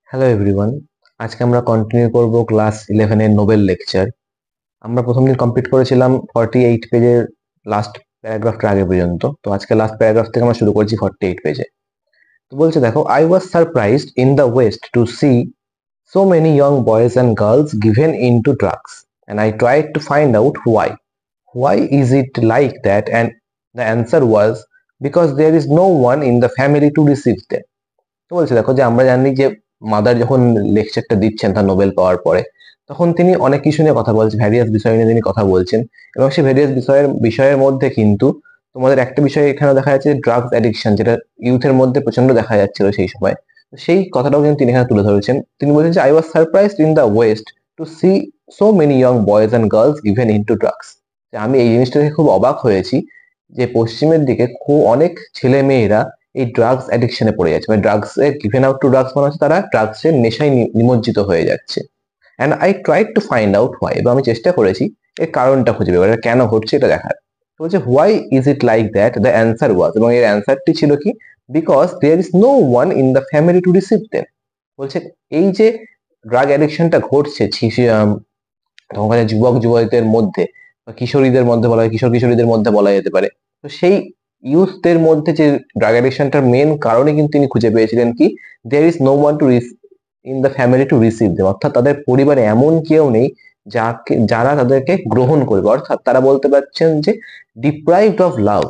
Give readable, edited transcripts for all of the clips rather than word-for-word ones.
Hello everyone, আজকে আমরা continue করব ক্লাস 11 এর নোবেল লেকচার। আমরা প্রথম দিন কমপ্লিট করেছিলাম 48 পেজের লাস্ট প্যারাগ্রাফটা আগে পর্যন্ত। তো আজকে লাস্ট প্যারাগ্রাফ থেকে আমরা শুরু করছি 48 পেজে। তো বলছে দেখো, I was surprised in the West to see so many young boys and girls given into drugs, and I tried to find out why. Why is it like that? And the answer was because there is no one in the family to receive them. তো বলছে দেখো যে আমরা জানি যে mother যখন লেকচারটা দিচ্ছেন তার নোবেল পাওয়ার পরে, তখন তিনি অনেক কিছু নিয়ে কথা বলছেন, ভ্যারিয়াস বিষয় নিয়ে তিনি কথা বলছেন। এবং সেই ভ্যারিয়াস বিষয়ের মধ্যে কিন্তু তোমাদের একটা বিষয় এখানে দেখা যাচ্ছে, ড্রাগস অ্যাডিকশন, যেটা ইউথের মধ্যে প্রচন্ড দেখা যাচ্ছিল সেই সময়। তো সেই কথাটাও কিন্তু তিনি এখানে তুলে ধরেছেন। তিনি বলছেন যে I was surprised in the West to see so many young boys and girls given into drugs. আমি এই জিনিসটা দেখে খুব অবাক হয়েছি যে পশ্চিমের দিকে খুব অনেক ছেলে মেয়েরা এই ড্রাগস অ্যাডিকশনে পড়ে যাচ্ছে, মানে ড্রাগস এর গিভেন আউট টু ড্রাগস মানে হচ্ছে তারা ড্রাগস এর নেশায় নিমজ্জিত হয়ে যাচ্ছে। And I tried to find out why, এবং আমি চেষ্টা করেছি এর কারণটা খুঁজে বের করার, এটা কেন ঘটছে এটা দেখার। তো বলছে why is it like that, the answer was, এবং এর অ্যান্সারটি ছিল কি, because there is no one in the family to receive them. বলছে এই যে ড্রাগ অ্যাডিকশনটা ঘটছে তখন যুবক যুবতীদের মধ্যে বা কিশোরীদের মধ্যে বলা হয়, কিশোর কিশোরীদের মধ্যে বলা যেতে পারে। তো সেই ইউথদের মধ্যে যে ড্রাগ অ্যাডিকশনটার মেন কারণে কিন্তু তিনি খুঁজে পেয়েছিলেন কি, there is no one to in the family to receive them, অর্থাৎ তাদের পরিবারে এমন কেউ নেই যারা তাদেরকে গ্রহণ করবে। অর্থাৎ তারা বলতে পারছেন যে ডিপ্রাইভড অফ লাভ,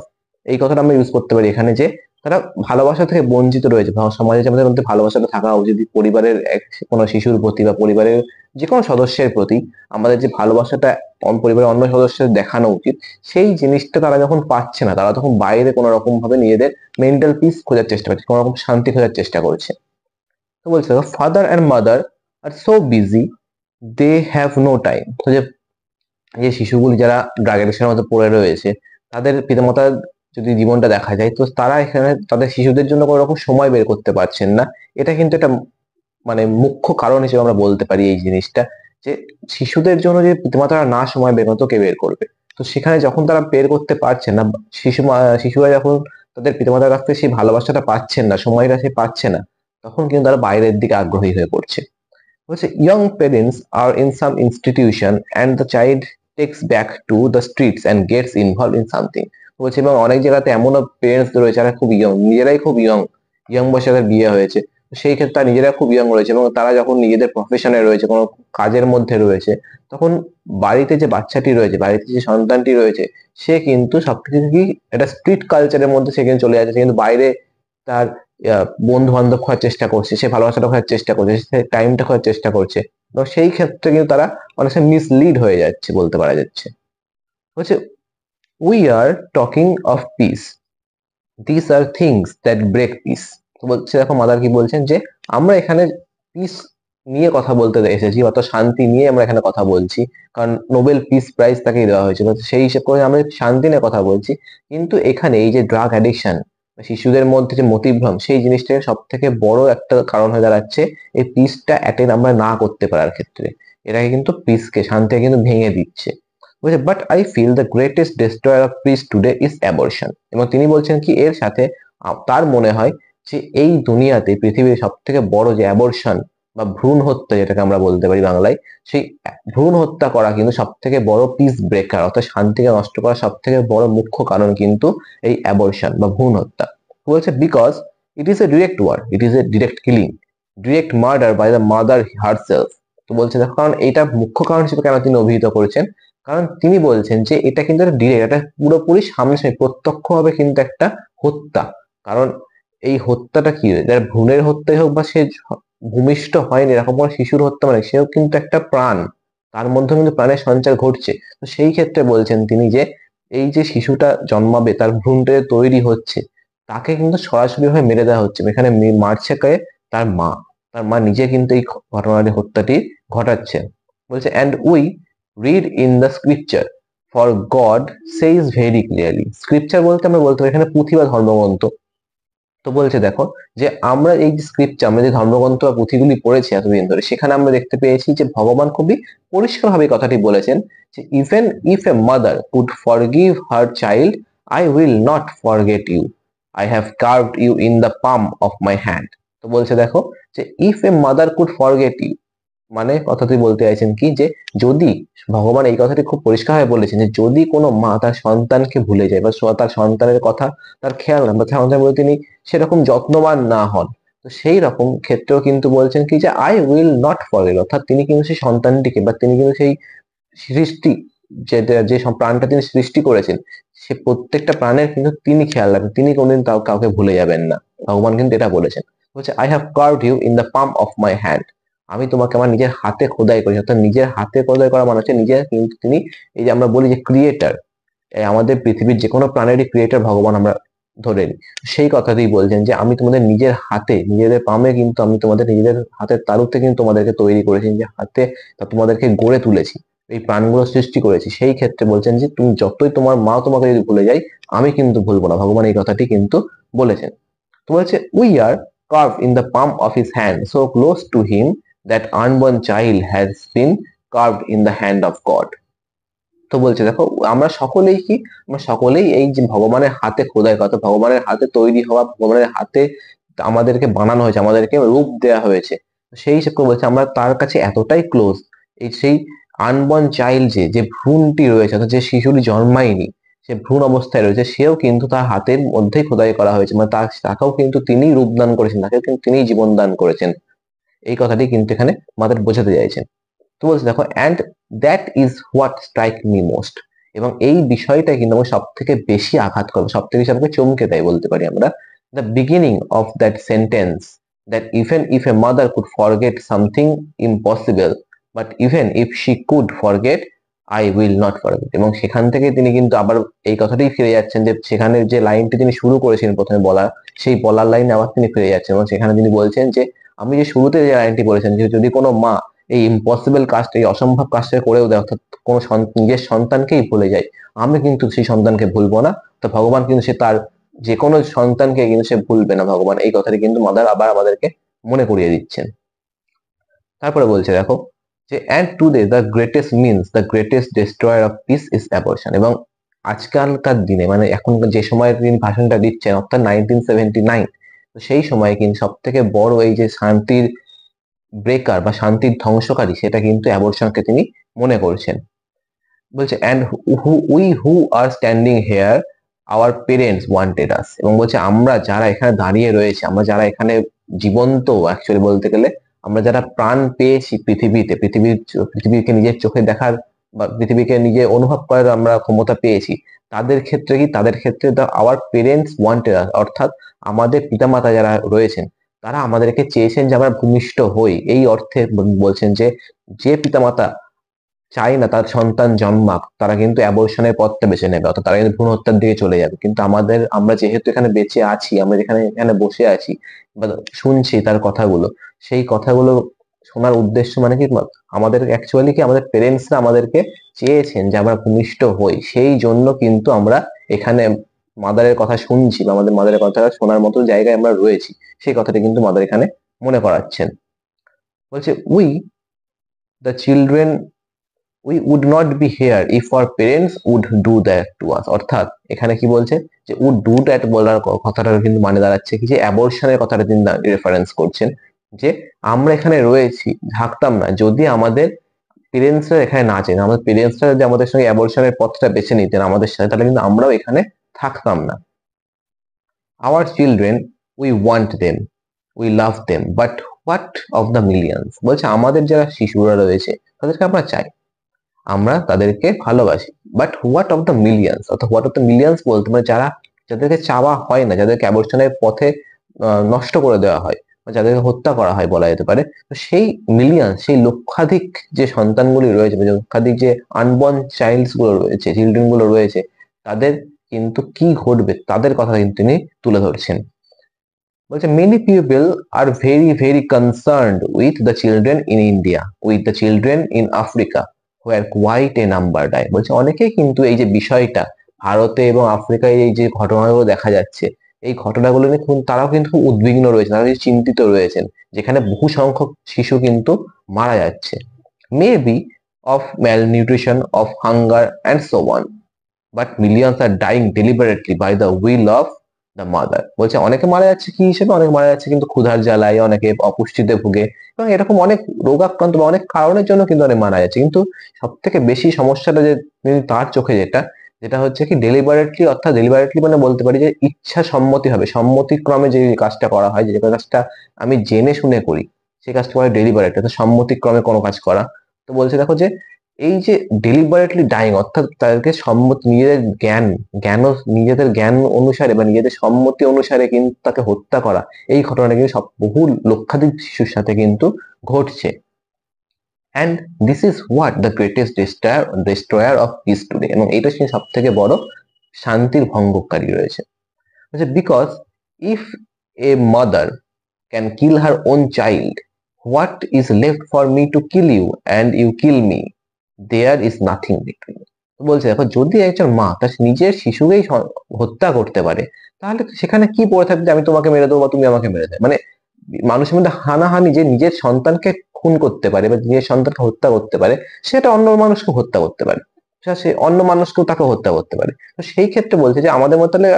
এই কথাটা আমরা ইউজ করতে পারি এখানে, যে তারা ভালোবাসা থেকে বঞ্চিত রয়েছে। সমাজে যে আমাদের মধ্যে ভালোবাসাটা থাকা উচিত, পরিবারের কোনো শিশুর প্রতি বা পরিবারের যে কোনো সদস্যের প্রতি আমাদের যে ভালোবাসাটা পরিবারের অন্য সদস্যদের দেখানো উচিত, সেই জিনিসটা তারা যখন পাচ্ছে না, তারা তখন বাইরে কোনো রকম ভাবে নিজেদের মেন্টাল পিস খোঁজার চেষ্টা করছে, কোনো রকম শান্তি খোঁজার চেষ্টা করছে। তো বলছে father and mother are so busy, they have no time. তো যে যে শিশুগুলি যারা ড্রাগ এডিকশনের মধ্যে পড়ে রয়েছে, তাদের পিতামাতা যদি জীবনটা দেখা যায়, তো তারা এখানে তাদের শিশুদের জন্য কোনো রকম সময় বের করতে পারছেন না। এটা কিন্তু একটা মানে মুখ্য কারণ হিসেবে আমরা বলতে পারি এই জিনিসটা, যে শিশুদের জন্য যে পিতামাতারা না সময় বের করতো, কে বের করবে? তো সেখানে যখন তারা বের করতে পারছেন না, শিশুরা যখন তাদের পিতামাতার কাছ থেকে সেই ভালোবাসাটা পাচ্ছেন না, সময়টা সে পাচ্ছে না, তখন কিন্তু তারা বাইরের দিকে আগ্রহী হয়ে পড়ছে। বলছে young parents are in some institution and the child takes back to the streets and gets involved in something। বলছে এবং অনেক জায়গাতে এমনও পেরেন্টস রয়েছে যারা খুব ইয়ং, নিজেরাই খুব ইয়ং বয়সে তাদের বিয়ে হয়েছে। তো সেই ক্ষেত্রে তারা নিজেরা খুব ইয়ং রয়েছে, এবং তারা যখন নিজেদের প্রফেশনে রয়েছে, কোনো কাজের মধ্যে রয়েছে, তখন বাড়িতে যে বাচ্চাটি রয়েছে, বাড়িতে যে সন্তানটি রয়েছে, সে কিন্তু সবকিছু কি একটা স্ট্রিট কালচারের মধ্যে সে কিন্তু চলে যাচ্ছে। সে কিন্তু বাইরে তার বন্ধু বান্ধব খোঁজার চেষ্টা করছে, সে ভালোবাসাটা খোঁজার চেষ্টা করছে, সে টাইমটা খোঁজার চেষ্টা করছে। এবং সেই ক্ষেত্রে কিন্তু তারা অনেক সময় মিসলিড হয়ে যাচ্ছে বলতে পারা যাচ্ছে। হচ্ছে we are talking of peace, this are things that break peace. তো বলছে দেখো মাদার কি বলছেন, যে আমরা এখানে পিস নিয়ে কথা বলতে এসেছি, অর্থাৎ শান্তি নিয়ে আমরা এখানে কথা বলছি, কারণ নোবেল পিস প্রাইজ তাকেই দেওয়া হয়েছিল, সেই হিসেব করে আমরা শান্তি নিয়ে কথা বলছি। কিন্তু এখানে এই যে ড্রাগ অ্যাডিকশন, শিশুদের মধ্যে যে মতিভ্রম, সেই জিনিসটা সব থেকে বড় একটা কারণ হয়ে দাঁড়াচ্ছে এই পিসটা অ্যাটেন্ড আমরা না করতে পারার ক্ষেত্রে। এটাকে কিন্তু পিসকে, শান্তিকে কিন্তু ভেঙে দিচ্ছে। বলছে but I feel the greatest destroyer of peace today is abortion. এবং তিনি বলছেন কি এর সাথে তার মনে হয় যে এই দুনিয়াতে পৃথিবীর সব থেকে বড় যে অ্যাবর্শন বা ভ্রূণ হত্যা, যেটাকে আমরা বলতে পারি বাংলায়, সেই ভ্রূণ হত্যা করা কিন্তু সব থেকে বড় পিস ব্রেকার, অর্থাৎ শান্তিকে নষ্ট করার সব থেকে বড় মুখ্য কারণ কিন্তু এই অ্যাবর্শন বা ভ্রূণ হত্যা। বলছে because it is a direct war, it is a direct killing, direct murder by the mother herself. তো বলছে দেখো, কারণ এইটা মুখ্য কারণ হিসেবে কেন তিনি অভিহিত করেছেন, কারণ তিনি বলছেন যে এটা কিন্তু একটা ডিরেক্ট, এটা পুরোপুরি সামনে প্রত্যক্ষভাবে কিন্তু একটা হত্যা। কারণ এই হত্যাটা কি, যার ভ্রূণের হত্যাই হোক বা সে ভূমিষ্ঠ হয়নি এরকম কোনো শিশুর হত্যা, মানে সেও কিন্তু একটা প্রাণ, তার মধ্যে কিন্তু প্রাণের সঞ্চার ঘটছে। তো সেই ক্ষেত্রে বলছেন তিনি যে এই যে শিশুটা জন্মাবে, তার ভ্রূণটা যে তৈরি হচ্ছে, তাকে কিন্তু সরাসরি ভাবে মেরে দেওয়া হচ্ছে। এখানে মারছে কে? তার মা। তার মা নিজে কিন্তু এই ঘটনাটি, হত্যাটি ঘটাচ্ছে। বলছে and we read in the scripture for god সেইজ very clearly. Scripture বলতে আমরা বলতে পারি এখানে পুঁথি বা ধর্মগ্রন্থ। তো বলছে দেখো, যে আমরা এই যে স্ক্রিপচার, আমরা যে ধর্মগ্রন্থ বা পুঁথিগুলি পড়েছি এতদিন ধরে, সেখানে আমরা দেখতে পেয়েছি যে ভগবান খুবই পরিষ্কারভাবে কথাটি বলেছেন যে even if a mother could forgive her child, I will not forget you, I have carved you in the palm of my hand. তো বলছে দেখো, যে if a mother could forget you, মানে কথাটি বলতে চাইছেন কি, যে যদি, ভগবান এই কথাটি খুব পরিষ্কারভাবে বলেছেন যে যদি কোনো মা তার সন্তানকে ভুলে যায় বা তার সন্তানের কথা তার খেয়াল না বা সন্তানের প্রতি তিনি সেরকম যত্নবান না হন, তো সেই রকম ক্ষেত্রেও কিন্তু বলছেন কি যে আই উইল নট ফরগেট, অর্থাৎ তিনি কিন্তু সেই সন্তানটিকে বা তিনি কিন্তু সেই সৃষ্টি, যে যে সব প্রাণটা তিনি সৃষ্টি করেছেন, সে প্রত্যেকটা প্রাণের কিন্তু তিনি খেয়াল রাখবেন, তিনি কোনোদিন কাউকে ভুলে যাবেন না। ভগবান কিন্তু এটা বলেছেন, বলছে I have carved you in the palm of my hand, আমি তোমাকে আমার নিজের হাতে খোদাই করেছি। অর্থাৎ নিজের হাতে খোদাই করা মানে হচ্ছে নিজের কিন্তু তিনি, এই যে আমরা বলি যে ক্রিয়েটার, আমাদের পৃথিবীর যে কোনো প্রাণেরই ক্রিয়েটার ভগবান আমরা ধরে নিই, সেই কথাতেই বলছেন যে আমি তোমাদের নিজের হাতে, নিজেদের পামে কিন্তু আমি তোমাদের নিজেদের হাতের তালুতে কিন্তু তোমাদেরকে তৈরি করেছি, যে হাতে তোমাদেরকে গড়ে তুলেছি, এই প্রাণগুলো সৃষ্টি করেছি। সেই ক্ষেত্রে বলছেন যে তুমি যতই তোমার মা তোমাকে যদি ভুলে যায়, আমি কিন্তু ভুলবো না, ভগবান এই কথাটি কিন্তু বলেছেন। তো বলছে we are carved in the palm of his hand so close to him that unborn child has been carved in the hand of God. তো বলছে দেখো আমরা সকলেই কি, আমরা সকলেই এই যে ভগবানের হাতে খোদাই কথা, ভগবানের হাতে তৈরি হওয়া, ভগবানের হাতে আমাদেরকে বানানো হয়েছে, আমাদেরকে রূপ দেওয়া হয়েছে, সেই হিসেবে বলছে আমরা তার কাছে এতটাই ক্লোজ। এই সেই আনবর্ন চাইল্ড যে ভ্রূণটি রয়েছে, অর্থাৎ যে শিশুটি জন্মায়নি, সে ভ্রূণ অবস্থায় রয়েছে, সেও কিন্তু তার হাতের মধ্যেই খোদাই করা হয়েছে, মানে তাকেও কিন্তু তিনিই রূপদান করেছেন, তাকেও কিন্তু তিনিই জীবন দান করেছেন। এই কথাটি কিন্তু এখানে মাদের বোঝাতে চাইছেন। তো বলছে দেখো and that is what strike me most, এবং এই বিষয়টা কিন্তু আমাকে সব থেকে বেশি আঘাত করবে, সব থেকে বেশি আমাকে চমকে দেয় বলতে পারি আমরা। The beginning of that sentence, that even if a mother could forget something impossible, but even if she could forget I will not forget, এবং সেখান থেকে তিনি কিন্তু আবার এই কথাটাই ফিরে যাচ্ছেন, যে সেখানে যে লাইনটি তিনি শুরু করেছিলেন প্রথমে বলা, সেই বলার লাইনে আবার তিনি ফিরে যাচ্ছেন, এবং সেখানে তিনি বলছেন যে আমি যে শুরুতে যে লাইনটি বলেছেন যে যদি কোনো মা এই ইম্পসিবল কাজটা, এই অসম্ভব কাজটা করেও দেয়, অর্থাৎ কোনো নিজের সন্তানকেই ভুলে যায়, আমি কিন্তু সেই সন্তানকে ভুলবো না। তো ভগবান কিন্তু সে তার যে কোনো সন্তানকে কিন্তু সে ভুলবে না, ভগবান এই কথাটি কিন্তু মাদার আবার আমাদেরকে মনে করিয়ে দিচ্ছেন। তারপরে বলছে দেখো যে and today the greatest means the greatest destroyer of piece is abortion, এবং আজকালকার দিনে মানে এখন যে সময় তিনি ভাষণটা দিচ্ছেন অর্থাৎ 1979, তো সেই সময় কিন্তু সব থেকে বড় এই যে শান্তির ব্রেকার বা শান্তির ধ্বংসকারী, সেটা কিন্তু অ্যাবর্শনকে তিনি মনে করছেন। বলছে and who are standing here our parents wanted us, এবং বলছে আমরা যারা এখানে দাঁড়িয়ে রয়েছে, আমরা যারা এখানে জীবন্ত, অ্যাকচুয়ালি বলতে গেলে আমরা যারা প্রাণ পেয়েছি পৃথিবীতে, পৃথিবীকে নিজের চোখে দেখার বা পৃথিবীকে নিজে অনুভব করার আমরা ক্ষমতা পেয়েছি, তাদের ক্ষেত্রে কি, তাদের ক্ষেত্রে আওয়ার পেরেন্টস ওয়ান্টেড আস, অর্থাৎ আমাদের পিতামাতা যারা রয়েছেন তারা আমাদেরকে চেয়েছেন যে আমরা ভূমিষ্ঠ হই। এই অর্থে বলছেন যে যে পিতামাতা চাই না তার সন্তান জন্মাক, তারা কিন্তু অ্যাবর্শনের পথটা বেছে নেবে, অর্থাৎ তারা কিন্তু ভ্রূণ হত্যার দিকে চলে যাবে। কিন্তু আমরা যেহেতু এখানে বেঁচে আছি, আমরা যেখানে এখানে বসে আছি বা শুনছি তার কথাগুলো, সেই কথাগুলো শোনার উদ্দেশ্য মানে কি, আমাদের অ্যাকচুয়ালি কি আমাদের পেরেন্টসরা আমাদেরকে চেয়েছেন যে আমরা ভূমিষ্ঠ হই, সেই জন্য কিন্তু আমরা এখানে মাদারের কথা শুনছি বা আমাদের মাদারের কথা শোনার মতো জায়গায় আমরা রয়েছি, সেই কথাটা কিন্তু মাদার এখানে মনে করাচ্ছেন। বলছে we the children we would not be here if our parents would do that to us, অর্থাৎ এখানে কি বলছে যে উড ডু দ্যাট বলার কথাটা কিন্তু মানে দাঁড়াচ্ছে কি যে অ্যাবর্শনের কথাটা তিনি রেফারেন্স করছেন, যে আমরা এখানে রয়েছি থাকতাম না যদি আমাদের পেরেন্টসরা এখানে না চেন, আমাদের পেরেন্টসরা যদি আমাদের সঙ্গে অ্যাবর্শনের পথটা বেছে নিতেন আমাদের সাথে, তাহলে কিন্তু আমরাও এখানে থাকতাম না। Our children we want them, we love them, but what of the millions, বলছে আমাদের যারা শিশুরা রয়েছে তাদেরকে আমরা চাই, আমরা তাদেরকে ভালোবাসি, but what of the millions, অর্থাৎ হোয়াট অফ দ্য মিলিয়ন্স বলতে মানে যাদেরকে চাওয়া হয় না, যাদেরকে অ্যাবর্শনের পথে নষ্ট করে দেওয়া হয় বা যাদেরকে হত্যা করা হয় বলা যেতে পারে, তো সেই মিলিয়ন, সেই লক্ষাধিক যে সন্তানগুলি রয়েছে বা লক্ষাধিক যে আনবর্ন চাইল্ডস গুলো রয়েছে, চিলড্রেন গুলো রয়েছে, তাদের কিন্তু কি ঘটবে তাদের কথা কিন্তু তিনি তুলে ধরছেন। বলছে many people are very very concerned with the children in India, with the children in Africa where quite a number die, বলছে অনেকেই কিন্তু এই যে বিষয়টা ভারতে এবং আফ্রিকায় এই যে ঘটনাগুলো দেখা যাচ্ছে, এই ঘটনাগুলো নিয়ে তারাও কিন্তু খুব উদ্বিগ্ন রয়েছেন, তারা চিন্তিত রয়েছেন, যেখানে বহু সংখ্যক শিশু কিন্তু মারা যাচ্ছে, may be of malnutrition, of hunger and so on, but millions are dying deliberately by the will of the mother. বলছে অনেকে মারা যাচ্ছে কি হিসেবে, অনেকে মারা যাচ্ছে কিন্তু ক্ষুধার জ্বালায়, অনেকে অপুষ্টিতে ভুগে এবং এরকম অনেক রোগাক্রান্ত বা অনেক কারণের জন্য কিন্তু অনেক মারা যাচ্ছে। কিন্তু সব থেকে বেশি সমস্যাটা যে তার চোখে যেটা, যেটা হচ্ছে কি ডেলিবারেটলি, অর্থাৎ ডেলিবারেটলি মানে বলতে পারি যে ইচ্ছা সম্মতি হবে, সম্মতিক্রমে যে কাজটা করা হয়, যে কাজটা আমি জেনে শুনে করি সেই কাজটা করে ডেলিবারেট, অর্থাৎ সম্মতিক্রমে কোনো কাজ করা। তো বলছে দেখো যে এই যে ডেলিবারেটলি ডাইং, অর্থাৎ তাদেরকে সম্মতি, নিজেদের জ্ঞান নিজেদের জ্ঞান অনুসারে বা নিজেদের সম্মতি অনুসারে কিন্তু তাকে হত্যা করা, এই ঘটনাটা কিন্তু সব বহু লক্ষাধিক শিশুর সাথে কিন্তু ঘটছে। And this is what the greatest destroyer of peace today, এবং এইটা সে সব থেকে বড় শান্তির ভঙ্গকারী রয়েছে। Because if a mother can kill her own child, what is left for me to kill you and you kill me, there is nothing between. বলছে দেখো যদি একজন মা তার নিজের শিশুকেই হত্যা করতে পারে, তাহলে সেখানে কি পড়ে থাকবে আমি তোমাকে মেরে দেবো বা তুমি আমাকে মেরে দেবে, মানে মানুষের মধ্যে হানাহানি, যে নিজের সন্তানকে খুন করতে পারে বা নিজের সন্তানকে হত্যা করতে পারে, সেটা অন্য মানুষকে হত্যা করতে পারে, সে অন্য মানুষকেও তাকে হত্যা করতে পারে। তো সেই ক্ষেত্রে বলছে যে আমাদের মধ্যে তাহলে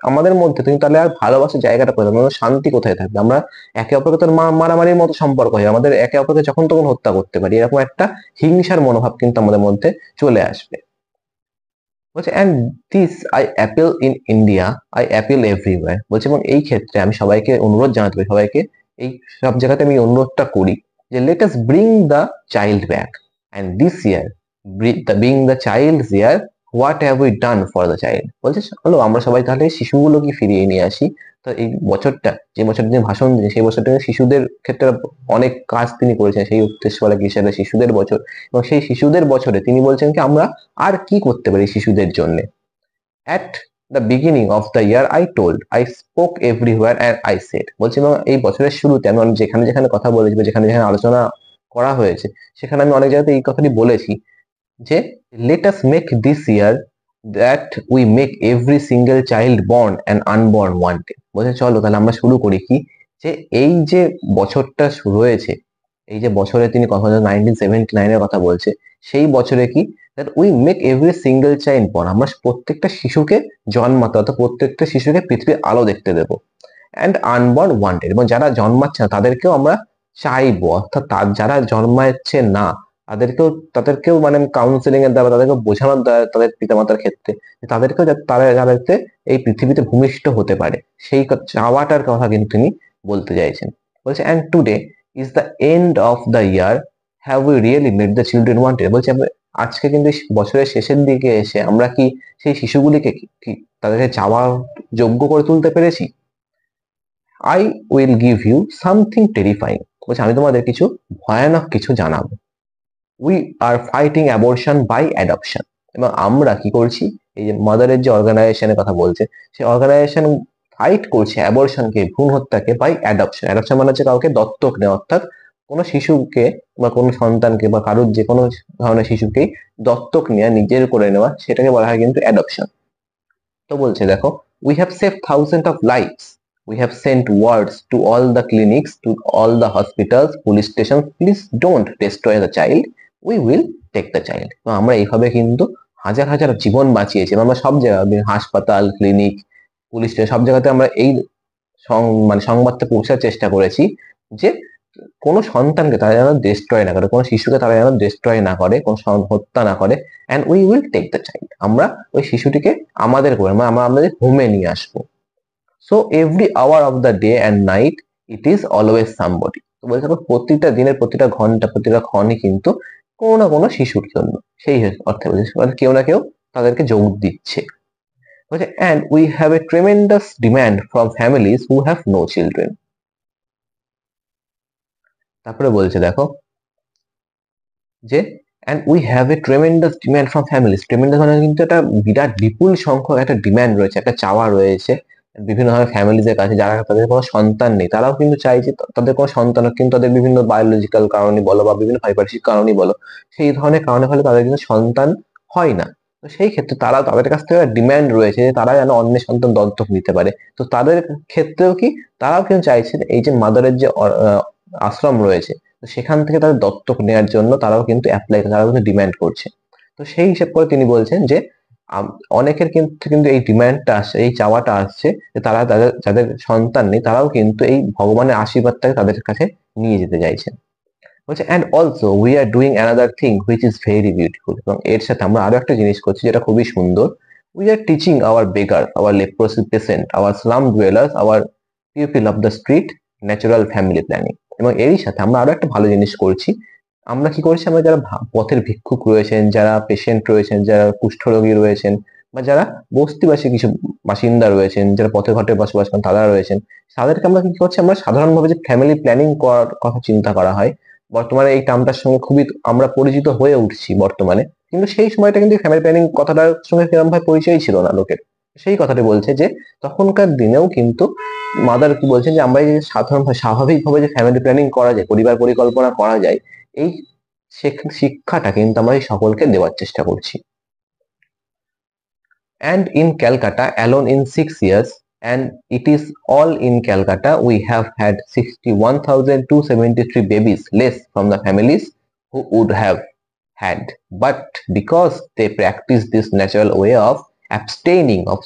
আমাদের মধ্যে তুমি তাহলে আর ভালোবাসার জায়গাটা কোথায়, আমাদের শান্তি কোথায় থাকবে? আমরা একে অপরকে তো মারামারির মতো সম্পর্ক হয়, আমাদের একে অপরকে যখন তখন হত্যা করতে পারি, এরকম একটা হিংসার মনোভাব কিন্তু আমাদের মধ্যে চলে আসবে। বলছে and this I appeal in India, I appeal everywhere. বলছে এবং এই ক্ষেত্রে আমি সবাইকে অনুরোধ জানাতে পারি, সবাইকে এই সব জায়গাতে আমি অনুরোধটা করি যে let us bring the child back, and this year being the child's year, what have we done for the child. বলছে চলো আমরা সবাই তাহলে শিশুগুলোকে ফিরিয়ে নিয়ে আসি। তো এই বছরটা, যে বছরটা তিনি ভাষণ দিয়েছেন, সেই বছরটা শিশুদের ক্ষেত্রে অনেক কাজ তিনি করেছেন, সেই উদ্দেশ্য বলে হিসেবে শিশুদের বছর, এবং সেই শিশুদের বছরে তিনি বলছেন কি আমরা আর কি করতে পারি শিশুদের জন্য। At the beginning of the year I told, I spoke everywhere and I said. বলছি এবং এই বছরের শুরুতে আমি যেখানে যেখানে কথা বলেছি বা যেখানে যেখানে আলোচনা করা হয়েছে, সেখানে আমি অনেক জায়গাতে এই কথাটি বলেছি যে let us make this year that we make every single child born and unborn one day. বলছে চলো তাহলে আমরা শুরু করি কি, যে এই যে বছরটা শুরু হয়েছে, এই যে বছরে তিনি কথা 1979-এর কথা বলছে, সেই বছরে কি that we make every single child born, আমরা প্রত্যেকটা শিশুকে জন্মাতে, অর্থাৎ প্রত্যেকটা শিশুকে পৃথিবীর আলো দেখতে দেবো, অ্যান্ড আনবর্ন ওয়ান ডে, এবং যারা জন্মাচ্ছে না তাদেরকেও আমরা চাইবো, অর্থাৎ যারা জন্মাচ্ছে না তাদেরকেও মানে কাউন্সিলিং এর দ্বারা তাদেরকে বোঝানোর দ্বারা তাদের পিতামাতার ক্ষেত্রে তাদেরকেও তারা যাতে এই পৃথিবীতে ভূমিষ্ঠ হতে পারে, সেই চাওয়াটার কথা কিন্তু তিনি বলতে চাইছেন। বলছে and today is the end of the year, have we really made the children wanted. বলছে আজকে কিন্তু বছরের শেষের দিকে এসে আমরা কি সেই শিশুগুলিকে কি তাদেরকে চাওয়ার যোগ্য করে তুলতে পেরেছি? I will give you something terrifying. বলছে আমি তোমাদের কিছু ভয়ানক কিছু জানাবো। We are fighting abortion by adoption, এবং আমরা কি করছি, এই যে মাদারের যে অর্গানাইজেশনের কথা বলছে, সেই অর্গানাইজেশন ফাইট করছে অ্যাবর্শনকে, ভ্রূণ হত্যাকে, বাই অ্যাডপশন। অ্যাডপশন মানে হচ্ছে কাউকে দত্তক নেওয়া, অর্থাৎ কোনো শিশুকে বা কোনো সন্তানকে বা কারোর যে কোনো ধরনের শিশুকেই দত্তক নেওয়া, নিজের করে নেওয়া, সেটাকে বলা হয় কিন্তু অ্যাডপশন। তো বলছে দেখো we have save thousand of lives, we have sent words to all the clinics, to all the hospitals, police station, please don't destroy the child, we will take the child. তো আমরা এইভাবে কিন্তু হাজার হাজার জীবন বাঁচিয়েছি, আমরা সব জায়গায় হাসপাতাল, ক্লিনিক, পুলিশ স্টেশন, সব জায়গাতে আমরা এই মানে সংবাদটা পৌঁছার চেষ্টা করেছি যে কোনো সন্তানকে তারা যেন ডিস্ট্রয় না করে, কোনো শিশুকে তারা যেন ডিস্ট্রয় না করে, কোনো হত্যা না করে, and we will take the child, আমরা ওই শিশুটিকে আমাদের করে আমরা আমাদের হোমে নিয়ে আসবো। So every hour of the day and night it is always somebody. তো বলতে পারবো প্রতিটা দিনের প্রতিটা ঘন্টা প্রতিটা ক্ষণই কিন্তু কোনো না কোনো শিশুর জন্য, সেই অর্থে বলছে কেউ না কেউ তাদেরকে যোগ দিচ্ছে। বলছে and we have a tremendous demand from families who have no children. তারপরে বলছে দেখো যে and we have a tremendous demand from families, tremendous মানে কিন্তু একটা বিরাট বিপুল সংখ্যক একটা ডিম্যান্ড রয়েছে, একটা চাওয়া রয়েছে বিভিন্ন ধরনের ফ্যামিলিজের কাছে, যারা তাদের কোনো সন্তান নেই তারাও কিন্তু চাইছে তাদের কোনো সন্তান হোক, কিন্তু তাদের বিভিন্ন বায়োলজিক্যাল কারণে বলো বা বিভিন্ন পারিপার্শ্বিক কারণেই বলো, সেই ধরনের কারণে ফলে তাদের কিন্তু সন্তান হয় না। তো সেই ক্ষেত্রে তাদের কাছ থেকে ডিম্যান্ড রয়েছে যে তারা যেন অন্যের সন্তান দত্তক নিতে পারে। তো তাদের ক্ষেত্রেও কি তারাও কিন্তু চাইছে এই যে মাদারের যে আশ্রম রয়েছে, তো সেখান থেকে তাদের দত্তক নেওয়ার জন্য তারাও কিন্তু তারাও কিন্তু ডিম্যান্ড করছে। তো সেই হিসেব করে তিনি বলছেন যে অনেকের কিন্তু কিন্তু এই ডিমান্ডটা আসছে, এই চাওয়াটা আসছে যে তারা তাদের যাদের সন্তান নেই তারাও কিন্তু এই ভগবানের আশীর্বাদটাকে তাদের কাছে নিয়ে যেতে চাইছেন। বলছে and also we are doing another thing which is very beautiful, এবং এর সাথে আমরা আরো একটা জিনিস করছি যেটা খুবই সুন্দর। We are teaching our beggar, our leprosy patient, our slum dwellers, our people of the street natural family planning. এবং এরই সাথে আমরা আরো একটা ভালো জিনিস করছি। আমরা কি করছি, আমরা যারা পথের ভিক্ষুক রয়েছেন, যারা পেশেন্ট রয়েছেন, যারা কুষ্ঠরোগী রয়েছেন, বা যারা বস্তিবাসী কিছু বাসিন্দা রয়েছেন, যারা পথে ঘাটে বসবাস করেন তারা রয়েছেন, তাদেরকে আমরা কি করছি, আমরা সাধারণভাবে যে ফ্যামিলি প্ল্যানিং করার কথা চিন্তা করা হয়, বর্তমানে এই টার্মটার সঙ্গে খুবই আমরা পরিচিত হয়ে উঠছি বর্তমানে, কিন্তু সেই সময়টা কিন্তু ফ্যামিলি প্ল্যানিং কথাটার সঙ্গে সেরকম ভাবে পরিচয় ছিল না লোকের। সেই কথাটি বলছে যে তখনকার দিনেও কিন্তু মাদার কি বলছেন যে আমরা এই যে সাধারণ স্বাভাবিকভাবে যে ফ্যামিলি প্ল্যানিং করা যায়, পরিবার পরিকল্পনা করা যায়, এই শিক্ষাটা কিন্তু আমরা এই সকলকে দেওয়ার চেষ্টা করছি। And in Calcutta alone in 6 years, and it is all in Calcutta, we have had 61,273 babies less from the families who would have had. But because they practice this natural way of abstaining of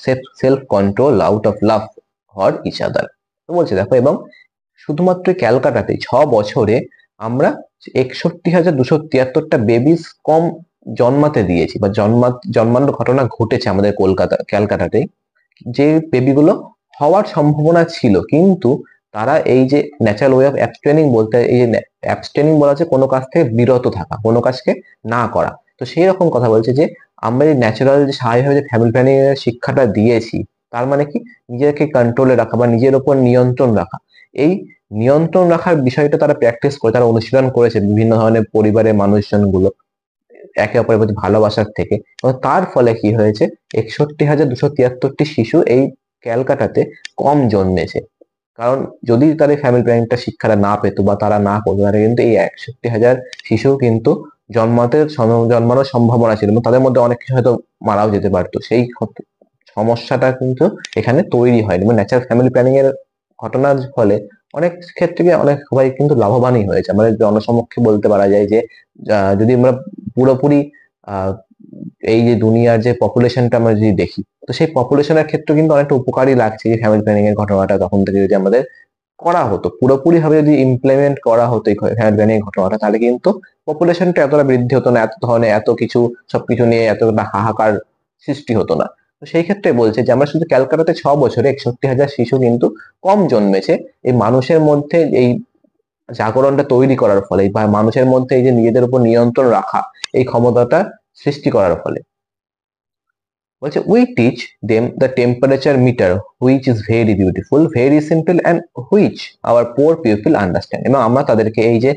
self-control out of love for each other. তো বলছে দেখো, এবং শুধুমাত্র ক্যালকাটাতে 6 বছরে আমরা 61,273টা babies কম জন্মাতে দিয়েছি, বা জন্মানোর ঘটনা ঘটেছে আমাদের ক্যালকাটাতে, যে বেবিগুলো হওয়ার সম্ভাবনা ছিল, কিন্তু তারা এই যে ন্যাচারাল ওয়ে অফ অ্যাবস্টেনিং বলতে, এই যে অ্যাবস্টেনিং বলা হচ্ছে কোনো কাজ থেকে বিরত থাকা, কোনো কাজকে না করা, তো সেই রকম কথা বলছে যে আমরা এই ন্যাচারাল যে স্বাভাবিকভাবে যে ফ্যামিলি প্ল্যানিং এর শিক্ষাটা দিয়েছি, তার মানে কি নিজেকে কন্ট্রোলে রাখা বা নিজের উপর নিয়ন্ত্রণ রাখা। এই নিয়ন্ত্রণ রাখার বিষয়টা তারা প্র্যাকটিস করে, তারা অনুশীলন করেছে বিভিন্ন ধরনের পরিবারের মানুষজন গুলো একে অপরের প্রতি ভালোবাসার থেকে, এবং তার ফলে কি হয়েছে, 61,273টি শিশু এই ক্যালকাটাতে কম জন্মেছে। কারণ যদি তারা ফ্যামিলি প্ল্যানিংটা শিক্ষাটা না পেত বা তারা না করতো, তাহলে কিন্তু এই 61,000 শিশু কিন্তু জন্মানোর সম্ভাবনা ছিল, এবং তাদের মধ্যে অনেক কিছু হয়তো মারাও যেতে পারতো। সেই সমস্যাটা কিন্তু এখানে তৈরি হয়নি, এবং ন্যাচারাল ফ্যামিলি প্ল্যানিং এর ঘটনার ফলে অনেক ক্ষেত্রে অনেক সবাই কিন্তু লাভবানই হয়েছে। আমাদের জনসমক্ষে বলতে পারা যায় যে যদি আমরা পুরোপুরি আহ এই যে দুনিয়ার যে পপুলেশনটা আমরা যদি দেখি, তো সেই পপুলেশনের ক্ষেত্রে কিন্তু অনেকটা উপকারী লাগছে এই ফ্যামিলি প্ল্যানিং এর ঘটনাটা তখন থেকে যদি আমাদের করা হতো, পুরোপুরি ভাবে যদি ইমপ্লিমেন্ট করা হতো এই ফ্যামিলি প্ল্যানিং এর ঘটনাটা, তাহলে কিন্তু পপুলেশনটা এতটা বৃদ্ধি হতো না, এত ধরনের এত কিছু সবকিছু নিয়ে এতটা হাহাকার সৃষ্টি হতো না। তো সেই ক্ষেত্রে বলছে যে আমরা শুধু ক্যালকাটাতে 6 বছরে 61,000 শিশু কিন্তু কম জন্মেছে, এই মানুষের মধ্যে এই জাগরণটা তৈরি করার ফলে, বা মানুষের মধ্যে এই যে নিজেদের উপর নিয়ন্ত্রণ রাখা এই ক্ষমতাটা সৃষ্টি করার ফলে। বলছে we teach them the temperature meter which is very beautiful, very simple and which our poor people understand. এবং আমরা তাদেরকে এই যে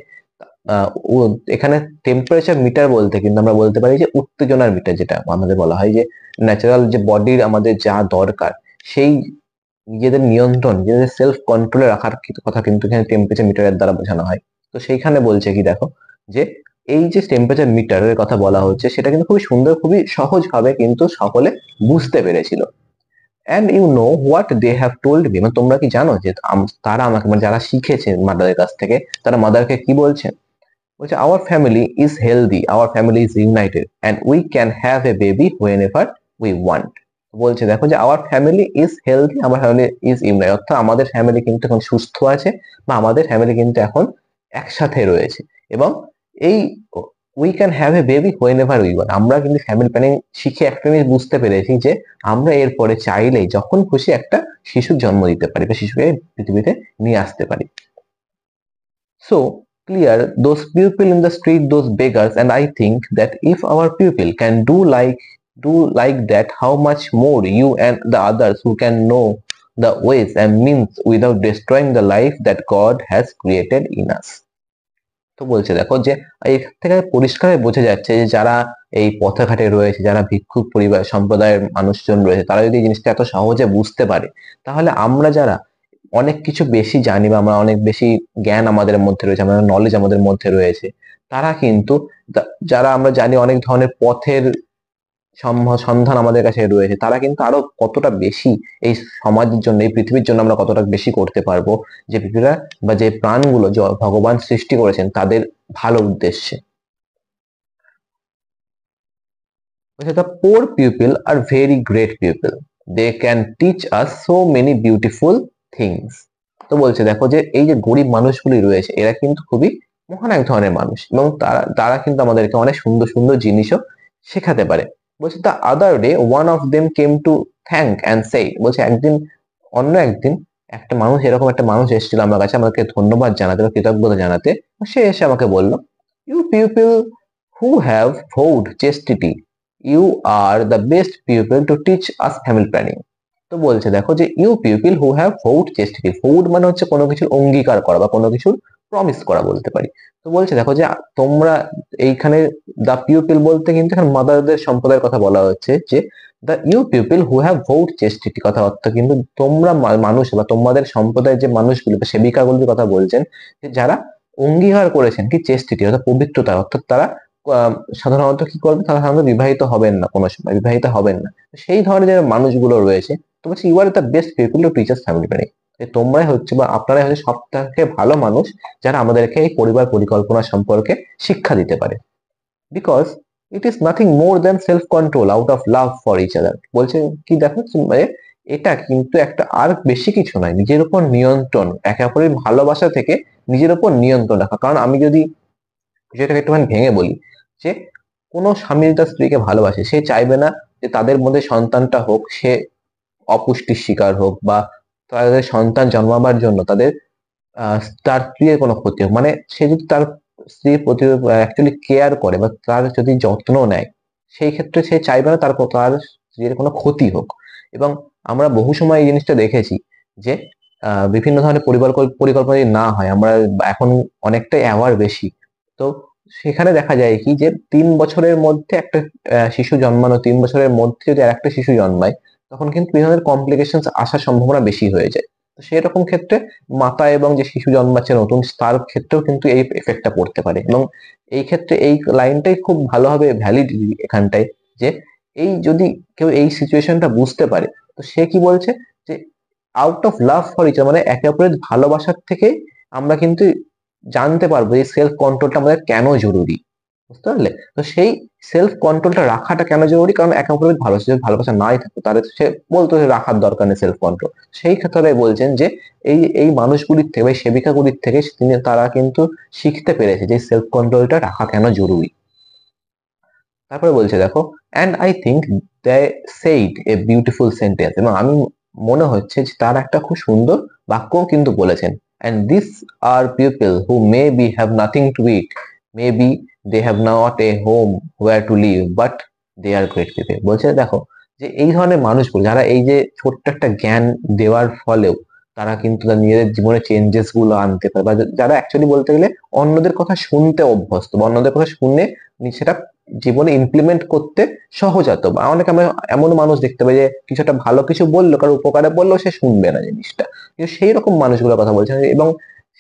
এখানে টেম্পারেচার মিটার বলতে কিন্তু আমরা বলতে পারি যে উত্তেজনার মিটার, যেটা আমাদের বলা হয় যে ন্যাচারাল যে বডির আমাদের যা দরকার, সেই নিজেদের নিয়ন্ত্রণ, নিজেদের সেলফ কন্ট্রোলে রাখার কথা কিন্তু এখানে টেম্পারেচার মিটারের দ্বারা বোঝানো হয়। তো সেইখানে বলছে কি দেখো, যে এই যে টেম্পারেচার মিটারের কথা বলা হচ্ছে সেটা কিন্তু খুবই সুন্দর, খুবই সহজ ভাবে কিন্তু সকলে বুঝতে পেরেছিল। And you know what they have told me, মানে তোমরা কি জানো যে তারা আমাকে, মানে যারা শিখেছে মাদারের কাছ থেকে, তারা মাদারকে কি বলছে, বলছে our family is healthy, our family is United and we can have a baby when ever we want. বলছে দেখো যে আওয়ার ফ্যামিলি ইজ হেলদি, আমার ফ্যামিলি ইজ ইউনাইটেড, অর্থাৎ আমাদের ফ্যামিলি কিন্তু এখন সুস্থ আছে, বা আমাদের ফ্যামিলি কিন্তু এখন একসাথে রয়েছে, এবং এই we can have a baby when ever we want, আমরা কিন্তু ফ্যামিলি প্ল্যানিং শিখে একটা জিনিস বুঝতে পেরেছি যে আমরা এরপরে চাইলেই যখন খুশি একটা শিশুর জন্ম দিতে পারি, বা শিশুকে পৃথিবীতে নিয়ে আসতে পারি। So clear those people in the street, those beggars, and I think that if our people can do like that, how much more you and the others who can know the ways and means without destroying the life that God has created in us. তো বলছে দেখো যে এখান থেকে পরিষ্কার বোঝা যাচ্ছে যে যারা এই পথে ঘাটে রয়েছে, যারা ভিক্ষুক পরিবার সম্প্রদায়ের মানুষজন রয়েছে, তারা যদি এই জিনিসটা এত সহজে বুঝতে পারে, তাহলে আমরা যারা অনেক কিছু বেশি জানি, বা আমরা অনেক বেশি জ্ঞান আমাদের মধ্যে রয়েছে, আমাদের নলেজ আমাদের মধ্যে রয়েছে, তারা কিন্তু যারা আমরা জানি অনেক ধরনের পথের সন্ধান আমাদের কাছে রয়েছে, তারা কিন্তু আরো কতটা বেশি এই সমাজের জন্য, এই পৃথিবীর জন্য আমরা কতটা বেশি করতে পারবো, যে পৃথিবীরা বা যে প্রাণগুলো ভগবান সৃষ্টি করেছেন তাদের ভালো উদ্দেশ্যে। The poor people are very great people. They can teach us so many beautiful things. তো বলছে দেখো যে এই যে গরিব মানুষগুলি রয়েছে এরা কিন্তু খুবই মহান এক ধরনের মানুষ এবং তারা তারা কিন্তু আমাদেরকে অনেক সুন্দর সুন্দর জিনিসও শেখাতে পারে। বলছে the other day one of them came to thank and say, বলছে অন্য একদিন একটা মানুষ, এরকম একটা মানুষ এসেছিল আমার কাছে আমাকে ধন্যবাদ জানাতে বা কৃতজ্ঞতা জানাতে। সে এসে আমাকে বলল, you people who have vowed chastity, you are the best people to teach us family planning. তো বলছে দেখো যে you people who have vowed chastity, vowed মানে হচ্ছে কোনো কিছুর অঙ্গীকার করা বা কোনো কিছুর প্রমিস করা বলতে পারি। তো বলছে দেখো যে তোমরা এইখানে দা পিপল বলতে কিন্তু এখানে মাদারদের সম্প্রদায়ের কথা বলা হচ্ছে, যে the you people who have vowed chastity কথা অর্থ কিন্তু তোমরা মানুষ বা তোমাদের সম্প্রদায়ের যে মানুষগুলো বা সেবিকাগুলির কথা বলছেন, যে যারা অঙ্গীকার করেছেন কি চেস্টিটি অর্থাৎ পবিত্রতা, অর্থাৎ তারা সাধারণত কি করবে, তারা সাধারণত বিবাহিত হবেন না, কোনো সময় বিবাহিত হবেন না। সেই ধরনের যে মানুষগুলো রয়েছে, তো বলছি you are the best people to teach us family planning, তোমরাই হচ্ছে বা আপনারাই হচ্ছে সব থেকে ভালো মানুষ যারা আমাদেরকে এই পরিবার পরিকল্পনা সম্পর্কে শিক্ষা দিতে পারে। Because it is nothing more than self control out of love for each other. বলছে কি দেখো মানে এটা কিন্তু একটা আর বেশি কিছু নয়, নিজের উপর নিয়ন্ত্রণ, একে অপরের ভালোবাসা থেকে নিজের উপর নিয়ন্ত্রণ রাখা। কারণ আমি যদি যেটাকে একটুখানি ভেঙে বলি, যে কোনো স্বামী তার স্ত্রীকে ভালোবাসে, সে চাইবে না যে তাদের মধ্যে সন্তানটা হোক সে অপুষ্টির শিকার হোক বা তাদের সন্তান জন্মাবার জন্য তার স্ত্রীর কোনো ক্ষতি হোক। মানে সে যদি তার স্ত্রীর প্রতি অ্যাকচুয়ালি কেয়ার করে বা তার যদি যত্ন নেয়, সেই ক্ষেত্রে সে চাইবে না তার স্ত্রীর কোনো ক্ষতি হোক। এবং আমরা বহু সময় এই জিনিসটা দেখেছি যে বিভিন্ন ধরনের পরিকল্পনা যদি না হয়, আমরা এখন অনেকটাই অ্যাওয়ার বেশি, তো সেখানে দেখা যায় কি যে 3 বছরের মধ্যে একটা শিশু জন্মানো, 3 বছরের মধ্যে যদি আরেকটা শিশু জন্মায়, তখন কিন্তু বিভিন্ন ধরনের কমপ্লিকেশনস আসার সম্ভাবনা বেশি হয়ে যায়। তো সেরকম ক্ষেত্রে মাতা এবং যে শিশু জন্মাচ্ছে নতুন, তার ক্ষেত্রেও কিন্তু এই এফেক্টটা পড়তে পারে। এবং এই ক্ষেত্রে এই লাইনটাই খুব ভালোভাবে ভ্যালিড এখানটায়, যে এই যদি কেউ এই সিচুয়েশনটা বুঝতে পারে, তো সে কি বলছে যে out of love for each, মানে একে অপরের ভালোবাসার থেকে আমরা কিন্তু জানতে পারবো যে সেলফ কন্ট্রোলটা আমাদের কেন জরুরি। বুঝতে পারলে? তো সেই সেলফ কন্ট্রোলটা রাখাটা কেন জরুরি, কারণ একে অপরের ভালোবাসা, যদি ভালোবাসা নাই থাকতো তাহলে সে বলতো যে রাখার দরকার নেই সেলফ কন্ট্রোল। সেই ক্ষেত্রে বলছেন যে এই এই মানুষগুলির থেকে বা সেবিকাগুলির থেকে তারা কিন্তু শিখতে পেরেছে যে সেলফ কন্ট্রোলটা রাখা কেন জরুরি। তারপরে বলছে দেখো, and I think they said a beautiful sentence, এবং আমি মনে হচ্ছে যে তার একটা খুব সুন্দর বাক্য কিন্তু বলেছেন। And this are people who maybe have nothing to eat, maybe they have not a home where to live, but they are great people. বলছে দেখো যে এই ধরনের মানুষগুলো যারা এই যে ছোট্ট একটা জ্ঞান দেওয়ার ফলেও তারা কিন্তু তার নিজেদের জীবনে চেঞ্জেস গুলো আনতে পারে, বা যারা অ্যাকচুয়ালি বলতে গেলে অন্যদের কথা শুনতে অভ্যস্ত বা অন্যদের কথা শুনে সেটা জীবনে ইমপ্লিমেন্ট করতে সহজাত। বা অনেক আমরা এমন মানুষ দেখতে পাই যে কিছু একটা ভালো কিছু বললো, কারো উপকারে বললো, সে শুনবে না জিনিসটা, কিন্তু সেই রকম মানুষগুলোর কথা বলছে। এবং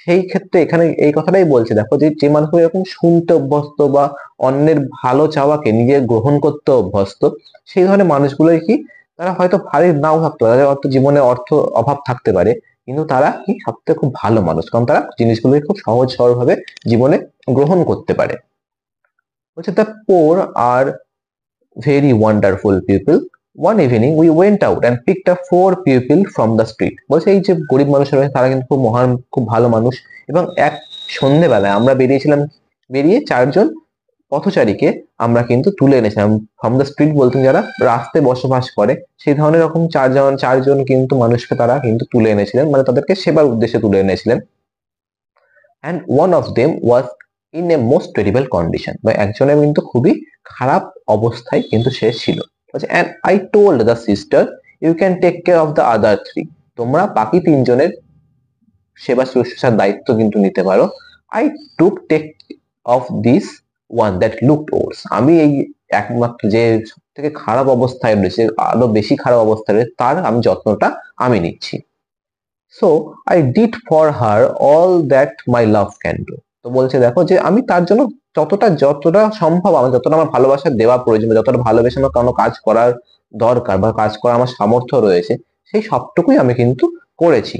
সেই ক্ষেত্রে এখানে এই কথাটাই বলছে দেখো যে যে মানুষগুলো এরকম শুনতে অভ্যস্ত বা অন্যের ভালো চাওয়াকে নিজে গ্রহণ করতে অভ্যস্ত, সেই ধরনের মানুষগুলোই কি তারা হয়তো ভারী নাও থাকতে পারে, তাদের জীবনে অর্থ অভাব থাকতে পারে, কিন্তু তারা কি সবথেকে খুব ভালো মানুষ, কারণ তারা জিনিসগুলোকে খুব সহজ সরল ভাবে জীবনে গ্রহণ করতে পারে। বলছে the poor are very wonderful people. One evening we went out and picked up 4 people from the street. বলছে এই যে গরিব মানুষেরা রয়েছে তারা কিন্তু খুব মহান, খুব ভালো মানুষ। এবং এক সন্ধ্যেবেলায় আমরা বেরিয়েছিলাম, বেরিয়ে 4জন পথচারীকে আমরা কিন্তু তুলে এনেছিলাম। ফ্রম দ্য স্ট্রিট বলতে যারা রাস্তায় বসবাস করে সেই ধরনের রকম চারজন কিন্তু মানুষকে তারা কিন্তু তুলে এনেছিলেন, মানে তাদেরকে সেবার উদ্দেশ্যে তুলে এনেছিলেন। And one of them was in a most terrible condition, বা একজনের কিন্তু খুবই খারাপ অবস্থায় কিন্তু সে ছিল। And I told the sister you can take care of the other 3, তোমরা বাকি 3জনের সেবা শুশ্রূষার দায়িত্ব কিন্তু নিতে পারো। I took take of this one that looked worse, আমি এই একমাত্র যে সব থেকে খারাপ অবস্থায় রয়েছে, আরো বেশি খারাপ অবস্থায় রয়েছে, তার আমি যত্নটা আমি নিচ্ছি। So I did for her all that my love can do. তো বলছে দেখো যে আমি তার জন্য যতটা সম্ভব, আমার যতটা আমার ভালোবাসা দেওয়া প্রয়োজন, যতটা ভালোবেসে আমার কোনো কাজ করার দরকার বা কাজ করার আমার সামর্থ্য রয়েছে, সেই সবটুকুই আমি কিন্তু করেছি।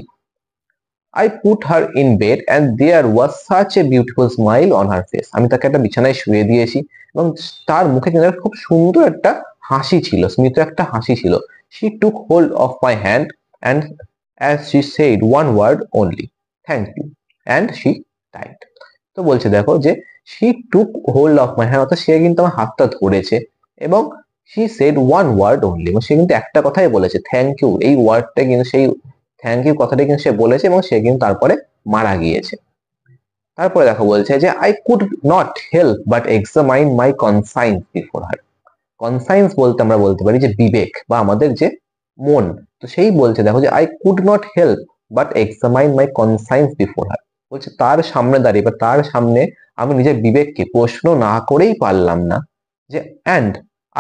I put her in bed and there was such a beautiful smile on her face. আমি তাকে একটা বিছানায় শুয়ে দিয়েছি এবং তার মুখে কিন্তু খুব সুন্দর একটা হাসি ছিল, স্মিত একটা হাসি ছিল. She took hold of my hand and as she said one word only, thank you, and she died. তো বলছে দেখো যে she took hold of my hand, অর্থাৎ সে কিন্তু আমার হাতটা ধরেছে এবং she said one word only, এবং সে কিন্তু একটা কথাই বলেছে, থ্যাংক ইউ. এই ওয়ার্ডটা কিন্তু সেই থ্যাংক ইউ কথাটা কিন্তু সে বলেছে এবং সে কিন্তু তারপরে মারা গিয়েছে. তারপরে দেখো বলছে যে I could not help but examine my conscience before her. Conscience বলতে আমরা বলতে পারি যে বিবেক বা আমাদের যে মন. তো সেই বলছে দেখো যে I could not help but examine my conscience before her. বলছে তার সামনে দাঁড়িয়ে বা তার সামনে আমি নিজের বিবেককে প্রশ্ন না করেই পারলাম না যে and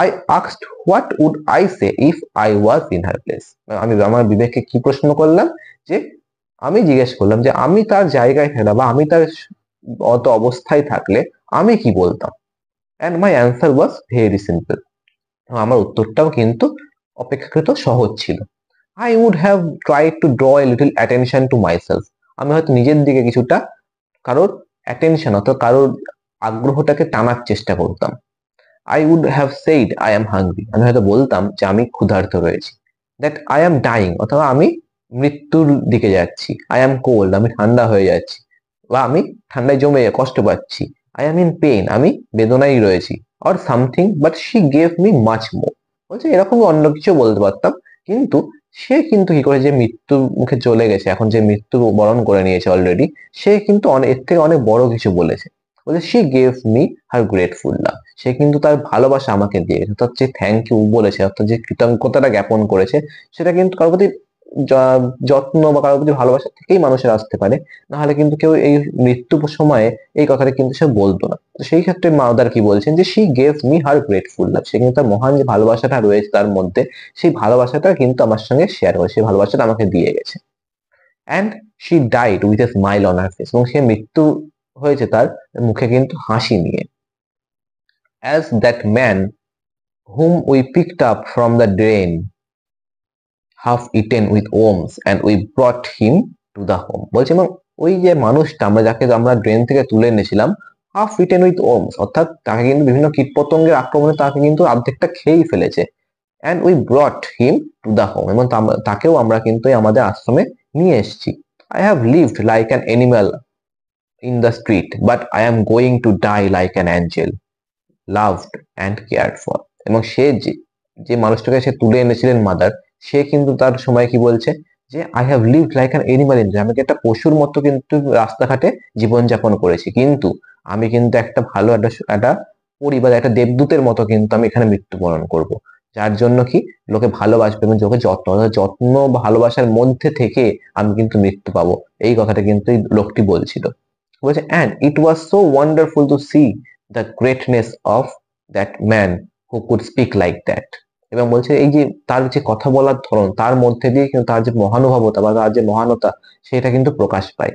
I asked what would I say if I was in her place. আমি আমার বিবেককে কি প্রশ্ন করলাম যে আমি জিজ্ঞেস করলাম যে আমি তার জায়গায় থাকলে বা আমি তার অত অবস্থায় থাকলে আমি কি বলতাম. and my answer was very simple. আমার উত্তরটাও কিন্তু অপেক্ষাকৃত সহজ ছিল. I would have tried to draw a little attention to myself. আমি হয়তো নিজের দিকে কিছুটা কারোর attention অর্থাৎ কারোর আগ্রহটাকে টানার চেষ্টা করতাম. I would have said I am hungry. আমি হয়তো বলতাম যে আমি ক্ষুধার্ত রয়েছি. That I am dying, অথবা আমি মৃত্যুর দিকে যাচ্ছি. I am cold, আমি ঠান্ডা হয়ে যাচ্ছি বা আমি ঠান্ডায় জমে কষ্ট পাচ্ছি. I am in pain, আমি বেদনায় রয়েছি. Or something, but she gave me much more. বলছে এরকম অন্য কিছু বলতে পারতাম, কিন্তু সে কিন্তু কি করে যে মৃত্যুর মুখে চলে গেছে, এখন যে মৃত্যু বরণ করে নিয়েছে অলরেডি, সে কিন্তু এর থেকে অনেক বড় কিছু বলেছে. বলছে she gave me her grateful love. সে কিন্তু তার ভালোবাসা আমাকে দিয়েছে, অর্থাৎ যে থ্যাংক ইউ বলেছে, অর্থাৎ যে কৃতজ্ঞতাটা জ্ঞাপন করেছে, সেটা কিন্তু কারোর প্রতি যত্ন বা কারোর প্রতি ভালোবাসা থেকেই মানুষের আসতে পারে. নাহলে কিন্তু কেউ এই মৃত্যু সময়ে এই কথাটা কিন্তু সে বলতো না. তো সেই ক্ষেত্রে মাদার কি বলছেন যে she gave me her grateful love. সে কিন্তু তার মহান যে ভালোবাসাটা রয়েছে তার মধ্যে, সেই ভালোবাসাটা কিন্তু আমার সঙ্গে শেয়ার করে, সেই ভালোবাসাটা আমাকে দিয়ে গেছে. and she died with a smile on her face. এবং সে মৃত্যু হয়েছে তার মুখে কিন্তু হাসি নিয়ে. as that man whom we picked up from the drain, half eaten with worms, and we brought him to the home. বলছে এবং ওই যে মানুষটা যাকে আমরা ড্রেন থেকে তুলে এনেছিলাম, half eaten with worms, অর্থাৎ তাকে কিন্তু বিভিন্ন কীটপতঙ্গের আক্রমণে তাকে কিন্তু অর্ধেকটা খেয়েই ফেলেছে. and we brought him to the home, এবং তাকেও আমরা কিন্তু আমাদের আশ্রমে নিয়ে এসেছি. I have lived like an animal in the street, but I am going to die like an angel, loved and cared for. এবং সে যে মানুষটাকে সে তুলে এনেছিলেন মাদার, সে কিন্তু তার সময় কি বলছে যে I have lived like an animal in the street. আমি একটা পশুর মতো কিন্তু রাস্তাঘাটে জীবনযাপন করেছি, কিন্তু আমি কিন্তু একটা ভালো একটা পরিবার, একটা দেবদূতের মতো কিন্তু আমি এখানে মৃত্যুবরণ করব, যার জন্য কি লোকে ভালোবাসবে এবং লোকে যত্ন ভালোবাসার মধ্যে থেকে আমি কিন্তু মৃত্যু পাবো. এই কথাটা কিন্তু এই লোকটি বলছিল. বলছে and it was so wonderful to see the greatness of that man who could speak like that. এবং বলছে এই যে তার যে কথা বলার ধরন, তার মধ্যে দিয়ে কিন্তু তার যে মহানুভবতা বা তার যে মহানতা, সেটা কিন্তু প্রকাশ পায়.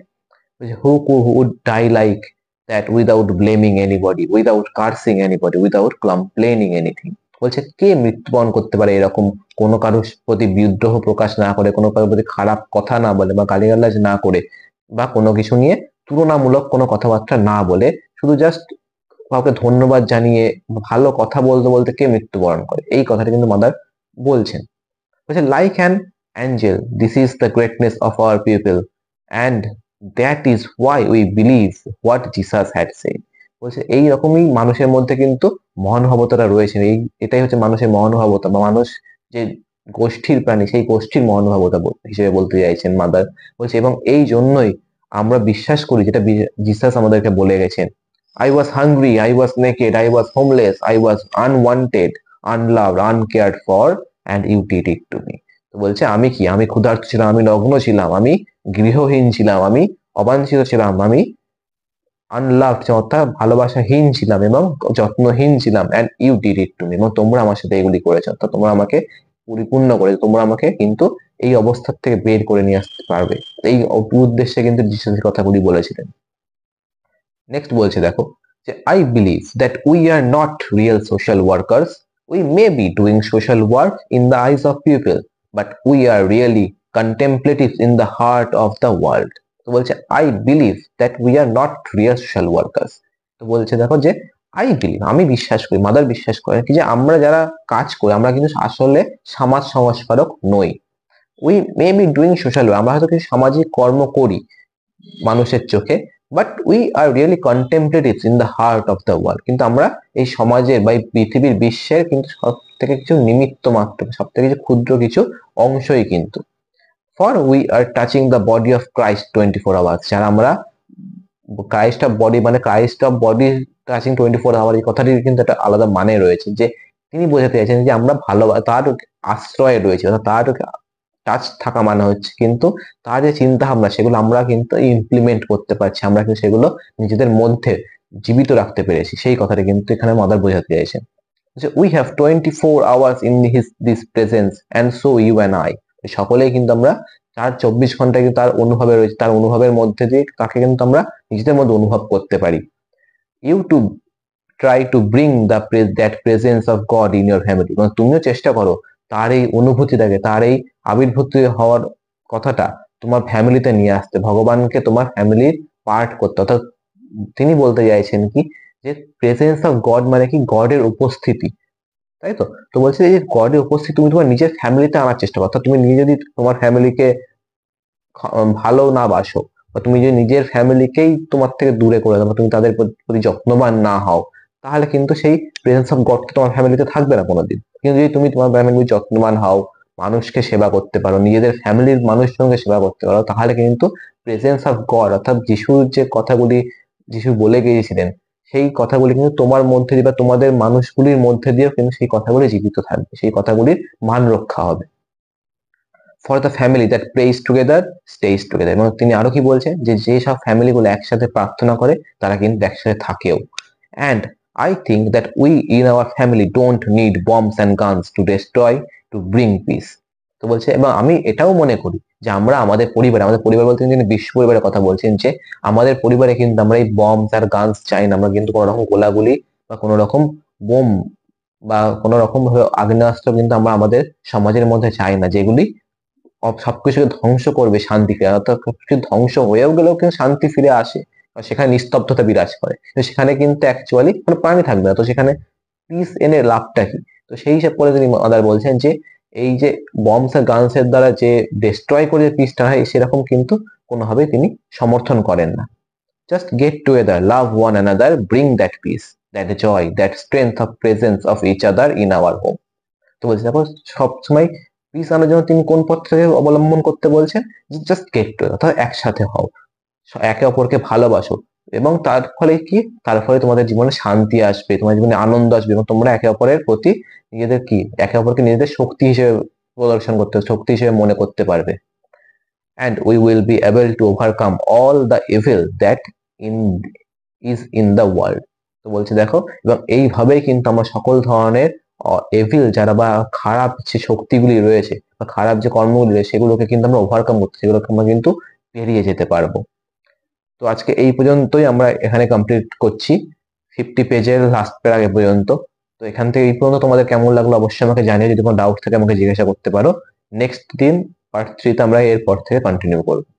who would die like that without blaming anybody, without cursing anybody, without complaining anything. বলছে কে মৃত্যুবরণ করতে পারে এরকম কোনো কারোর প্রতি বিদ্রোহ প্রকাশ না করে, কোনো কারোর প্রতি খারাপ কথা না বলে বা গালিগালাজ না করে বা কোনো কিছু নিয়ে তুলনামূলক কোনো কথাবার্তা না বলে, শুধু জাস্ট কাউকে ধন্যবাদ জানিয়ে ভালো কথা বলতে বলতে কে মৃত্যুবরণ করে, এই কথাটা কিন্তু মাদার বলছেন. বলছে like an angel, this is the greatness of our people and that is why we believe what Jesus had said. বলছে এই রকমই মানুষের মধ্যে কিন্তু মহানুভবতাটা রয়েছে, এটাই হচ্ছে মানুষের মহানুভবতা বা মানুষ যে গোষ্ঠীর প্রাণী, সেই গোষ্ঠীর মহানুভবতা হিসেবে বলতে চাইছেন মাদার. বলছে এবং এই জন্যই আমরা বিশ্বাস করি যেটা জিসাস আমাদেরকে বলে গেছেন, I was hungry, I was naked, I was homeless, I was unwanted, unloved, uncared for, and you did it to me. তো বলছে আমি কি, আমি ক্ষুধার্ত ছিলাম, আমি নগ্ন ছিলাম, আমি গৃহহীন ছিলাম, আমি অবাঞ্ছিত ছিলাম, আমি আনলাভড অর্থাৎ ভালোবাসাহীন ছিলাম এবং যত্নহীন ছিলাম, and you did it to me. এবং তোমরা আমার সাথে এগুলি করেছো, অর্থাৎ তোমরা আমাকে পরিপূর্ণ করেছো, তোমরা আমাকে কিন্তু এই অবস্থা থেকে বের করে নিয়ে আসতে পারবে. এই উদ্দেশ্যে কিন্তু যিশু কথাগুলি বলেছিলেন. নেক্সট বলছে দেখো যে I believe that we are not real social workers. We may be doing social work in the eyes of people, but we are really contemplatives in the heart of the world. তো বলছে I believe that we are not real social workers. তো বলছে দেখো যে I believe, আমি বিশ্বাস করি, mother বিশ্বাস করে কি যে আমরা যারা কাজ করি আমরা কিন্তু আসলে সমাজ সংস্কারক নই। We may be doing social work, আমরা হয়তো কিছু সামাজিক কর্ম করি মানুষের চোখে, but we are really contemplatives in the heart of the world. কিন্তু আমরা এই সমাজের বা এই পৃথিবীর বিশ্বের কিন্তু সব থেকে কিছু নিমিত্ত মাত্র, সব থেকে কিছু ক্ষুদ্র কিছু অংশই কিন্তু। For we are touching the body of Christ 24 hours, যারা আমরা ক্রাইস্ট অফ বডি মানে Christ of body touching 24 hour, এই কথাটির কিন্তু একটা আলাদা মানে রয়েছে, যে তিনি বোঝাতে চাইছেন যে আমরা ভালো তার আশ্রয়ে রয়েছে, অর্থাৎ তার টাচ থাকা মানে হচ্ছে কিন্তু তার যে চিন্তা ভাবনা সেগুলো আমরা কিন্তু ইমপ্লিমেন্ট করতে পারছি, আমরা কিন্তু সেগুলো নিজেদের মধ্যে জীবিত রাখতে পেরেছি, সেই কথাটা কিন্তু এখানে মাদার বোঝাতে চাইছেন। যে we have 24 hours in this presence and so you and I, সকলেই কিন্তু আমরা 24 ঘন্টা কিন্তু তার অনুভবে রয়েছে, তার অনুভবের মধ্যে দিয়ে তাকে কিন্তু আমরা নিজেদের মধ্যে অনুভব করতে পারি। You too try to bring that presence of God in your family, মানে তুমিও চেষ্টা করো তার এই অনুভূতিটাকে, তার এই আবির্ভূত হওয়ার কথাটা তোমার ফ্যামিলিতে নিয়ে আসতে, ভগবানকে তোমার ফ্যামিলির পার্ট করতে। অর্থাৎ তিনি বলতে চাইছেন কি যে প্রেজেন্স অফ গড মানে কি গডের উপস্থিতি, তাই তো। তো বলছে যে গডের উপস্থিতি তুমি তোমার নিজের ফ্যামিলিতে আনার চেষ্টা করো। অর্থাৎ তুমি নিজে যদি তোমার ফ্যামিলিকে ভালো না বাসো, বা তুমি যদি নিজের ফ্যামিলিকেই তোমার থেকে দূরে করে দাও, বা তুমি তাদের প্রতি যত্নবান না হও, তাহলে কিন্তু সেই প্রেজেন্স অফ গড তোমার ফ্যামিলিতে থাকবে না কোনোদিন। কিন্তু যদি তুমি তোমার ফ্যামিলির যত্নবান হও, মানুষকে সেবা করতে পারো, নিজেদের ফ্যামিলির মানুষজনকে সেবা করতে পারো, তাহলে কিন্তু প্রেজেন্স অফ গড অর্থাৎ যিশুর যে কথাগুলি যিশু বলে গিয়েছিলেন সেই কথাগুলি কিন্তু তোমার মধ্যে দিয়ে বা তোমাদের মানুষগুলির মধ্যে দিয়েও কিন্তু সেই কথাগুলি জীবিত থাকবে, সেই কথাগুলির মান রক্ষা হবে। For the family that prays together stays together, এবং তিনি আরো কি বলছেন যে যেসব ফ্যামিলি গুলো একসাথে প্রার্থনা করে তারা কিন্তু একসাথে থাকেও। And I think that we in our family don't need bombs and guns to destroy to bring piece. তো বলছে এবং আমি এটাও মনে করি যে আমরা আমাদের পরিবার বলতে তিনি বিশ্ব পরিবারের কথা বলছেন, যে আমাদের পরিবারে কিন্তু আমরা এই বম্বস আর গানস চাই না, আমরা কিন্তু কোনো রকম গোলাগুলি বা কোনো রকম বোম বা কোনো রকম আগ্নেয়াস্ত্র কিন্তু আমরা আমাদের সমাজের মধ্যে চাই না, যেগুলি সবকিছুকে ধ্বংস করবে শান্তিকে। অর্থাৎ সবকিছু ধ্বংস হয়েও গেলেও কিন্তু শান্তি ফিরে আসে, সেখানে নিস্তব্ধতা বিরাজ করে, তো সেখানে কিন্তু অ্যাকচুয়ালি কোনো প্রাণী থাকবে না, তো সেখানে পিস এনে লাভটা কি। তো সেই হিসাব করে তিনি মাদার বলছেন যে এই যে বম্বস আর গানস এর দ্বারা যে ডিস্ট্রয় করে পিসটা হয় সেরকম কিন্তু কোনোভাবেই তিনি সমর্থন করেন না। Just get together, love one another, bring that peace, that joy, that strength of presence of each other in our home. তো বলছে দেখো সবসময় পিস আনার জন্য তিনি কোন পথটাকে অবলম্বন করতে বলছেন, জাস্ট গেট টুগেদার, অর্থাৎ একসাথে হও, একে অপরকে ভালোবাসো, এবং তার ফলে কি, তার ফলে তোমাদের জীবনে শান্তি আসবে, তোমার জীবনে আনন্দ আসবে, এবং তোমরা একে অপরের প্রতি নিজেদের কি একে অপরকে নিজেদের শক্তি হিসেবে প্রদর্শন করতে, শক্তি হিসেবে মনে করতে পারবে। and we will be able to overcome all the evil that in is in the world। তো বলছে দেখো এবং এইভাবেই কিন্তু আমরা সকল ধরনের এভিল যারা বা খারাপ যে শক্তিগুলি রয়েছে বা খারাপ যে কর্মগুলি রয়েছে সেগুলোকে কিন্তু আমরা ওভারকাম করতে, সেগুলোকে আমরা কিন্তু পেরিয়ে যেতে পারবো। তো আজকে এই পর্যন্তই আমরা এখানে কমপ্লিট করছি 50 পেজের লাস্ট প্যারাগ্রাফ পর্যন্ত। তো এখান থেকে এই পর্যন্ত তোমাদের কেমন লাগলো অবশ্যই আমাকে জানিয়ে, যদি কোনো ডাউট থাকে আমাকে জিজ্ঞাসা করতে পারো। নেক্সট দিন পার্ট 3 তে আমরা এরপর থেকে কন্টিনিউ করবো।